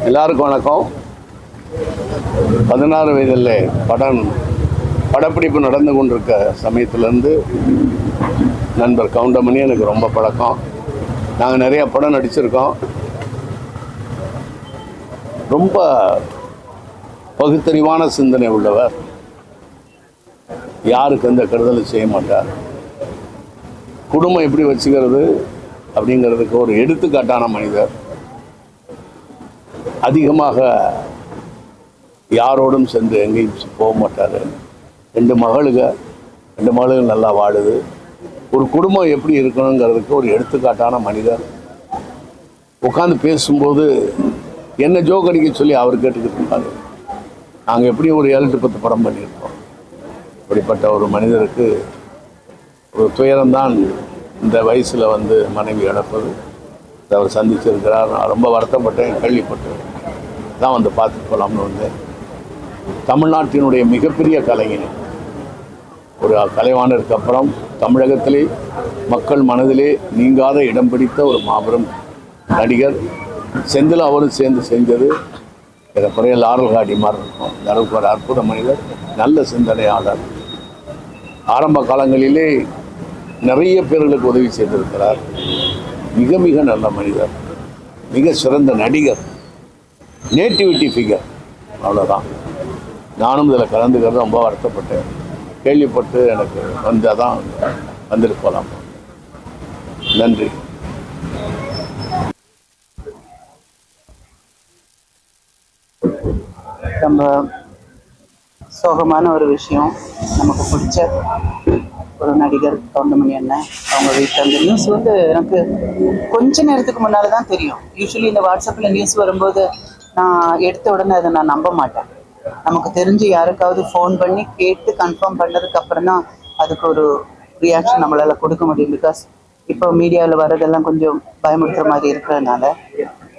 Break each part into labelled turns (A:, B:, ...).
A: எல்லாருக்கும் வணக்கம். 16 வயதில் படப்பிடிப்பு நடந்து கொண்டிருக்க சமயத்திலேருந்து நண்பர் கவுண்டமணி எனக்கு ரொம்ப பழக்கம். நாங்கள் நிறைய படம் நடிச்சிருக்கோம். ரொம்ப பகுத்தறிவான சிந்தனை உள்ளவர். யாருக்கு எந்த கெடுதலும் செய்ய மாட்டார். குடும்பம் எப்படி வச்சுக்கிறது அப்படிங்கிறதுக்கு ஒரு எடுத்துக்காட்டான மனிதர். அதிகமாக யாரோடும் சென்று எங்கேயும் போக மாட்டார். 2 மகளுகள் நல்லா வாழுது. ஒரு குடும்பம் எப்படி இருக்கணுங்கிறதுக்கு ஒரு எடுத்துக்காட்டான மனிதர். உட்காந்து பேசும்போது என்ன ஜோக் அடிக்க சொல்லி அவர் கேட்டுக்கிட்டு இருப்பார். நாங்கள் எப்படி ஒரு 7-10 படம் பண்ணியிருக்கோம். இப்படிப்பட்ட ஒரு மனிதருக்கு ஒரு துயரம்தான் இந்த வயசில் மனைவி இழப்பது. அவர் சந்திச்சிருக்கிறார். நான் ரொம்ப வருத்தப்பட்டேன், கேள்விப்பட்டேன். தான் பார்த்துட்டு போகலாம்னு வந்தேன். தமிழ்நாட்டினுடைய மிகப்பெரிய கலைஞன், ஒரு கலைவாணருக்கு அப்புறம் தமிழகத்திலே மக்கள் மனதிலே நீங்காத இடம் பிடித்த ஒரு மாபெரும் நடிகர். செந்தில் அவரும் சேர்ந்து செஞ்சது குறைய லாரல் காடி மாதிரி இருக்கும். அளவுக்கு ஒரு அற்புத மனிதர், நல்ல சிந்தனையாளர். ஆரம்ப காலங்களிலே நிறைய பேர்களுக்கு உதவி செய்திருக்கிறார். மிக மிக நல்ல மனிதர், மிக சிறந்த நடிகர், நேட்டிவிட்டி ஃபிகர். அவ்வளோதான். நானும் இதில் கலந்துக்கிறது ரொம்ப வருத்தப்பட்டேன். கேள்விப்பட்டு எனக்கு வந்தால் தான் வந்துட்டு போகலாம். நன்றி.
B: ரொம்ப சோகமான ஒரு விஷயம். நமக்கு பிடிச்ச ஒரு நடிகர் கவுண்டமணி அண்ணன் அவங்க வீட்டில் அந்த நியூஸ் எனக்கு கொஞ்ச நேரத்துக்கு முன்னால் தான் தெரியும். யூஸ்வலி இந்த வாட்ஸ்அப்பில் நியூஸ் வரும்போது நான் எடுத்த உடனே அதை நான் நம்ப மாட்டேன். நமக்கு தெரிஞ்சு யாருக்காவது ஃபோன் பண்ணி கேட்டு கன்ஃபார்ம் பண்ணதுக்கு அப்புறம் தான் அதுக்கு ஒரு ரியாக்ஷன் நம்மளால் கொடுக்க முடியும். பிகாஸ் இப்போ மீடியாவில் வர்றதெல்லாம் கொஞ்சம் பயமுறுத்துகிற மாதிரி இருக்கிறதுனால.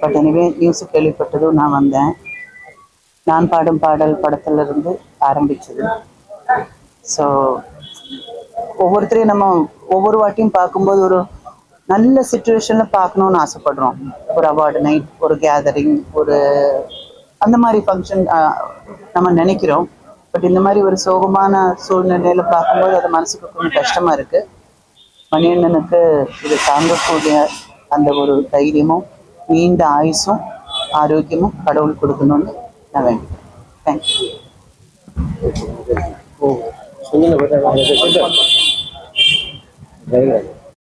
B: பட் எனிவே நியூஸு கேள்விப்பட்டதும் நான் வந்தேன். நான் பாடும் பாடல் படத்துலேருந்து ஆரம்பிச்சது. ஸோ ஒவ்வொருத்தரையும் நம்ம ஒவ்வொரு வாட்டியும் பார்க்கும்போது ஒரு நல்ல சுச்சுவேஷனில் பார்க்கணுன்னு ஆசைப்படுறோம். ஒரு அவார்டு நைட், ஒரு கேதரிங், ஒரு அந்த மாதிரி ஃபங்க்ஷன் நம்ம நினைக்கிறோம். பட் இந்த மாதிரி ஒரு சோகமான சூழ்நிலையில் பார்க்கும்போது அது மனசுக்கு கொஞ்சம் கஷ்டமாக இருக்குது. மணியண்ணனுக்கு இது தாங்கக்கூடிய அந்த ஒரு தைரியமும் நீண்ட ஆயுசும் ஆரோக்கியமும் கடவுள் கொடுக்கணும்னு நான் வேண்டிக்கிறேன். தேங்க்யூ.